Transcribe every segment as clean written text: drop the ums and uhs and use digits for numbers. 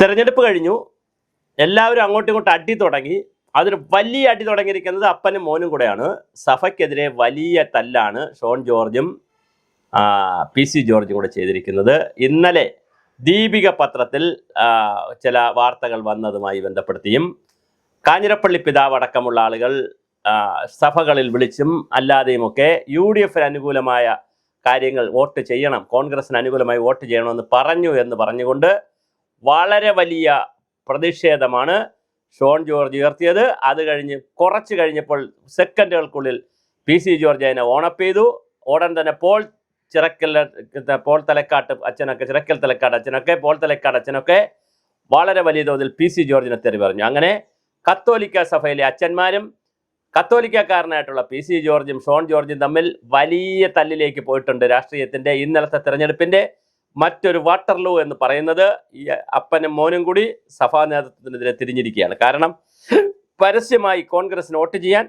തെരഞ്ഞെടുപ്പ് കഴിഞ്ഞു, എല്ലാവരും അങ്ങോട്ടും ഇങ്ങോട്ടും അടി തുടങ്ങി. അതിന് വലിയ അടി തുടങ്ങിയിരിക്കുന്നത് അപ്പനും മോനും കൂടെയാണ്. സഭയ്ക്കെതിരെ വലിയ തല്ലാണ് ഷോൺ ജോർജും PC ജോർജും കൂടെ ചെയ്തിരിക്കുന്നത്. ഇന്നലെ ദീപിക പത്രത്തിൽ ചില വാർത്തകൾ വന്നതുമായി ബന്ധപ്പെടുത്തിയും കാഞ്ഞിരപ്പള്ളി പിതാവ് അടക്കമുള്ള ആളുകൾ സഭകളിൽ വിളിച്ചും അല്ലാതെയുമൊക്കെ UDF അനുകൂലമായ കാര്യങ്ങൾ വോട്ട് ചെയ്യണം, കോൺഗ്രസിന് അനുകൂലമായി വോട്ട് ചെയ്യണമെന്ന് പറഞ്ഞു എന്ന് പറഞ്ഞുകൊണ്ട് വളരെ വലിയ പ്രതിഷേധമാണ് ഷോൺ ജോർജ് ഉയർത്തിയത്. അത് കഴിഞ്ഞ് കുറച്ച് കഴിഞ്ഞപ്പോൾ സെക്കൻഡുകൾക്കുള്ളിൽ PC ജോർജ് അതിനെ ഓണപ്പ് ചെയ്തു. ഉടൻ തന്നെ പോൾ തലക്കാട്ട് അച്ഛനൊക്കെ വളരെ വലിയ തോതിൽ PC ജോർജിനെ തെറി പറഞ്ഞു. അങ്ങനെ കത്തോലിക്ക സഭയിലെ അച്ഛന്മാരും കത്തോലിക്കക്കാരനായിട്ടുള്ള PC ജോർജും ഷോൺ ജോർജും തമ്മിൽ വലിയ തല്ലിലേക്ക് പോയിട്ടുണ്ട്. രാഷ്ട്രീയത്തിൻ്റെ ഇന്നലത്തെ തെരഞ്ഞെടുപ്പിൻ്റെ മറ്റൊരു വാട്ടർലൂ എന്ന് പറയുന്നത് ഈ അപ്പനും മോനും കൂടി സഭാ നേതൃത്വത്തിനെതിരെ തിരിഞ്ഞിരിക്കുകയാണ്. കാരണം പരസ്യമായി കോൺഗ്രസിന് വോട്ട് ചെയ്യാൻ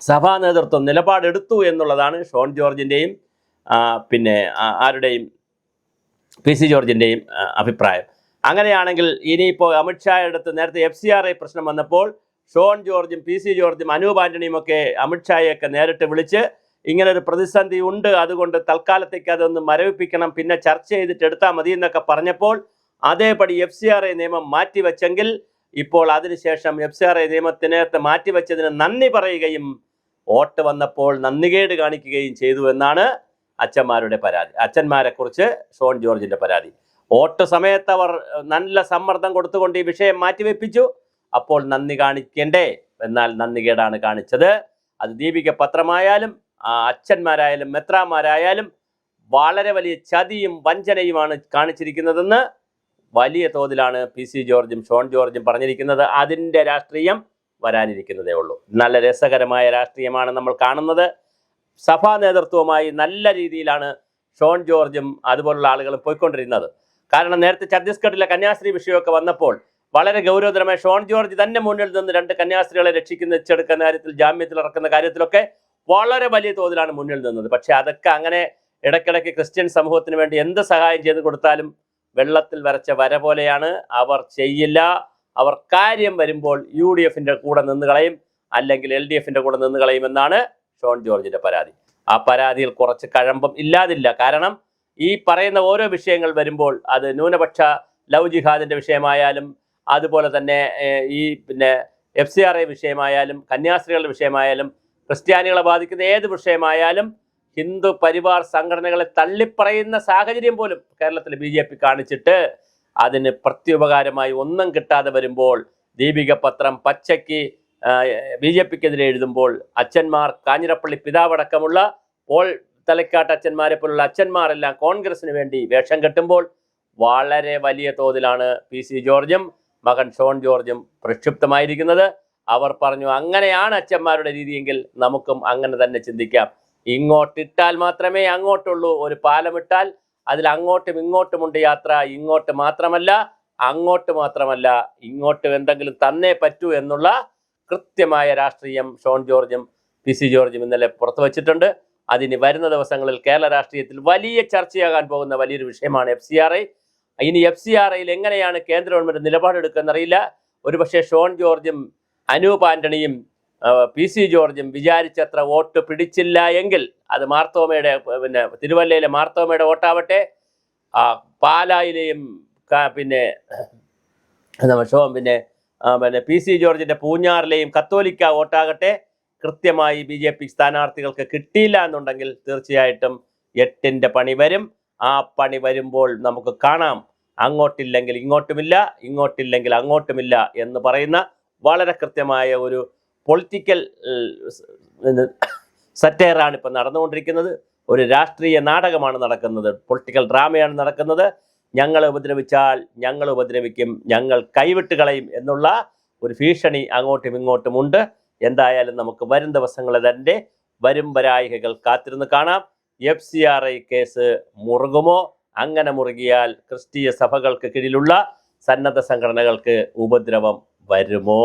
സഭാ നേതൃത്വം നിലപാടെടുത്തു എന്നുള്ളതാണ് ഷോൺ ജോർജിൻ്റെയും പിന്നെ ആരുടെയും PC ജോർജിൻ്റെയും അഭിപ്രായം. അങ്ങനെയാണെങ്കിൽ ഇനിയിപ്പോൾ അമിത്ഷായുടെ അടുത്ത് നേരത്തെ FCRI പ്രശ്നം വന്നപ്പോൾ ഷോൺ ജോർജും PC ജോർജും അനൂപ് ആൻ്റണിയും ഒക്കെ അമിത്ഷായെയൊക്കെ നേരിട്ട് വിളിച്ച് ഇങ്ങനൊരു പ്രതിസന്ധി ഉണ്ട്, അതുകൊണ്ട് തൽക്കാലത്തേക്ക് അതൊന്ന് മരവിപ്പിക്കണം, പിന്നെ ചർച്ച ചെയ്തിട്ട് എടുത്താൽ മതി എന്നൊക്കെ പറഞ്ഞപ്പോൾ അതേപടി FCRI നിയമം മാറ്റിവെച്ചെങ്കിൽ ഇപ്പോൾ അതിനുശേഷം FCRI നിയമത്തിനകത്ത് മാറ്റിവെച്ചതിന് നന്ദി പറയുകയും വോട്ട് വന്നപ്പോൾ നന്ദികേട് കാണിക്കുകയും ചെയ്തു എന്നാണ് അച്ഛന്മാരുടെ പരാതി. അച്ഛന്മാരെക്കുറിച്ച് ഷോൺ ജോർജിൻ്റെ പരാതി. വോട്ട് സമയത്ത് അവർ നല്ല സമ്മർദ്ദം കൊടുത്തുകൊണ്ട് ഈ വിഷയം മാറ്റിവെപ്പിച്ചു. അപ്പോൾ നന്ദി കാണിക്കേണ്ടേ, എന്നാൽ നന്ദികേടാണ് കാണിച്ചത്. അത് ദീപിക പത്രമായാലും അച്ഛന്മാരായാലും മെത്രാന്മാരായാലും വളരെ വലിയ ചതിയും വഞ്ചനയുമാണ് കാണിച്ചിരിക്കുന്നതെന്ന് വലിയ തോതിലാണ് PC ജോർജും ഷോൺ ജോർജും പറഞ്ഞിരിക്കുന്നത്. അതിൻ്റെ രാഷ്ട്രീയം വരാനിരിക്കുന്നതേ ഉള്ളൂ. നല്ല രസകരമായ രാഷ്ട്രീയമാണ് നമ്മൾ കാണുന്നത്. സഭാ നേതൃത്വവുമായി നല്ല രീതിയിലാണ് ഷോൺ ജോർജും അതുപോലുള്ള ആളുകളും പോയിക്കൊണ്ടിരുന്നത്. കാരണം നേരത്തെ ഛത്തീസ്ഗഡിലെ കന്യാസ്ത്രീ വിഷയമൊക്കെ വന്നപ്പോൾ വളരെ ഗൗരവതരമായ ഷോൺ ജോർജ് തന്നെ മുന്നിൽ നിന്ന് 2 കന്യാസ്ത്രീകളെ രക്ഷിക്കുന്ന കാര്യത്തിൽ, ജാമ്യത്തിൽ ഇറക്കുന്ന കാര്യത്തിലൊക്കെ വളരെ വലിയ തോതിലാണ് മുന്നിൽ നിന്നത്. പക്ഷെ അതൊക്കെ അങ്ങനെ ഇടയ്ക്കിടയ്ക്ക് ക്രിസ്ത്യൻ സമൂഹത്തിന് വേണ്ടി എന്ത് സഹായം ചെയ്തു കൊടുത്താലും വെള്ളത്തിൽ വരച്ച വര പോലെയാണ്. അവർ ചെയ്യില്ല. അവർ കാര്യം വരുമ്പോൾ UDFൻ്റെ കൂടെ നിന്ന് കളയും, അല്ലെങ്കിൽ LDFൻ്റെ കൂടെ നിന്ന് കളയുമെന്നാണ് ഷോൺ ജോർജിൻ്റെ പരാതി. ആ പരാതിയിൽ കുറച്ച് കഴമ്പം ഇല്ലാതില്ല. കാരണം ഈ പറയുന്ന ഓരോ വിഷയങ്ങൾ വരുമ്പോൾ അത് ന്യൂനപക്ഷ ലവ് ജിഹാദിൻ്റെ വിഷയമായാലും അതുപോലെ തന്നെ ഈ പിന്നെ FCRI വിഷയമായാലും കന്യാസ്ത്രീകളുടെ വിഷയമായാലും ക്രിസ്ത്യാനികളെ ബാധിക്കുന്ന ഏത് വിഷയമായാലും ഹിന്ദു പരിവാർ സംഘടനകളെ തള്ളിപ്പറയുന്ന സാഹചര്യം പോലും കേരളത്തിൽ BJP കാണിച്ചിട്ട് അതിന് പ്രത്യുപകാരമായി ഒന്നും കിട്ടാതെ വരുമ്പോൾ ദീപിക പത്രം പച്ചയ്ക്ക് BJPക്കെതിരെ എഴുതുമ്പോൾ അച്ഛന്മാർ, കാഞ്ഞിരപ്പള്ളി പിതാവടക്കമുള്ള പോൾ തലക്കാട്ട് അച്ഛന്മാരെ പോലുള്ള അച്ഛന്മാരെല്ലാം കോൺഗ്രസിന് വേണ്ടി വേഷം കെട്ടുമ്പോൾ വളരെ വലിയ തോതിലാണ് PC ജോർജും മകൻ ഷോൺ ജോർജും പ്രക്ഷുബ്ധമായിരിക്കുന്നത്. അവർ പറഞ്ഞു, അങ്ങനെയാണ് അച്ഛന്മാരുടെ രീതിയെങ്കിൽ നമുക്കും അങ്ങനെ തന്നെ ചിന്തിക്കാം. ഇങ്ങോട്ടിട്ടാൽ മാത്രമേ അങ്ങോട്ടുള്ളൂ. ഒരു പാലമിട്ടാൽ അതിൽ അങ്ങോട്ടും ഇങ്ങോട്ടുമുണ്ട് യാത്ര. ഇങ്ങോട്ട് മാത്രമല്ല, അങ്ങോട്ട് മാത്രമല്ല, ഇങ്ങോട്ട് എന്തെങ്കിലും തന്നേ പറ്റൂ എന്നുള്ള കൃത്യമായ രാഷ്ട്രീയം ഷോൺ ജോർജും PC ജോർജും ഇന്നലെ പുറത്തു വച്ചിട്ടുണ്ട്. അതിന് വരുന്ന ദിവസങ്ങളിൽ കേരള രാഷ്ട്രീയത്തിൽ വലിയ ചർച്ചയാകാൻ പോകുന്ന വലിയൊരു വിഷയമാണ് FCRI. ഇനി FCRIയിൽ എങ്ങനെയാണ് കേന്ദ്ര ഗവൺമെൻറ് നിലപാടെടുക്കുന്നറിയില്ല. ഒരുപക്ഷെ ഷോൺ ജോർജും അനൂപ് ആൻ്റണിയും PC ജോർജും വിചാരിച്ചത്ര വോട്ട് പിടിച്ചില്ല എങ്കിൽ അത് മാർത്തോമയുടെ പിന്നെ തിരുവല്ലയിലെ മാർത്തോമയുടെ വോട്ടാവട്ടെ, പാലായിലെയും പിന്നെ പിന്നെ PC ജോർജിൻ്റെ പൂഞ്ഞാറിലെയും കത്തോലിക്ക വോട്ടാകട്ടെ, കൃത്യമായി BJP സ്ഥാനാർത്ഥികൾക്ക് കിട്ടിയില്ല എന്നുണ്ടെങ്കിൽ തീർച്ചയായിട്ടും 8ൻ്റെ പണി വരും. ആ പണി വരുമ്പോൾ നമുക്ക് കാണാം, അങ്ങോട്ടില്ലെങ്കിൽ ഇങ്ങോട്ടുമില്ല, ഇങ്ങോട്ടില്ലെങ്കിൽ അങ്ങോട്ടുമില്ല എന്ന് പറയുന്ന വളരെ കൃത്യമായ ഒരു പൊളിറ്റിക്കൽ സറ്റയറാണ് ഇപ്പം നടന്നുകൊണ്ടിരിക്കുന്നത്. ഒരു രാഷ്ട്രീയ നാടകമാണ് നടക്കുന്നത്, പൊളിറ്റിക്കൽ ഡ്രാമയാണ് നടക്കുന്നത്. ഞങ്ങളെ ഉപദ്രവിച്ചാൽ ഞങ്ങൾ ഉപദ്രവിക്കും, ഞങ്ങൾ കൈവിട്ട് കളയും എന്നുള്ള ഒരു ഭീഷണി അങ്ങോട്ടും ഇങ്ങോട്ടുമുണ്ട്. എന്തായാലും നമുക്ക് വരും ദിവസങ്ങളിൽ തന്നെ വരും വരായികകൾ കാത്തിരുന്ന് കാണാം. FCRI കേസ് മുറുകുമോ? അങ്ങനെ മുറുകിയാൽ ക്രിസ്തീയ സഭകൾക്ക് കീഴിലുള്ള സന്നദ്ധ സംഘടനകൾക്ക് ഉപദ്രവം വരുമോ?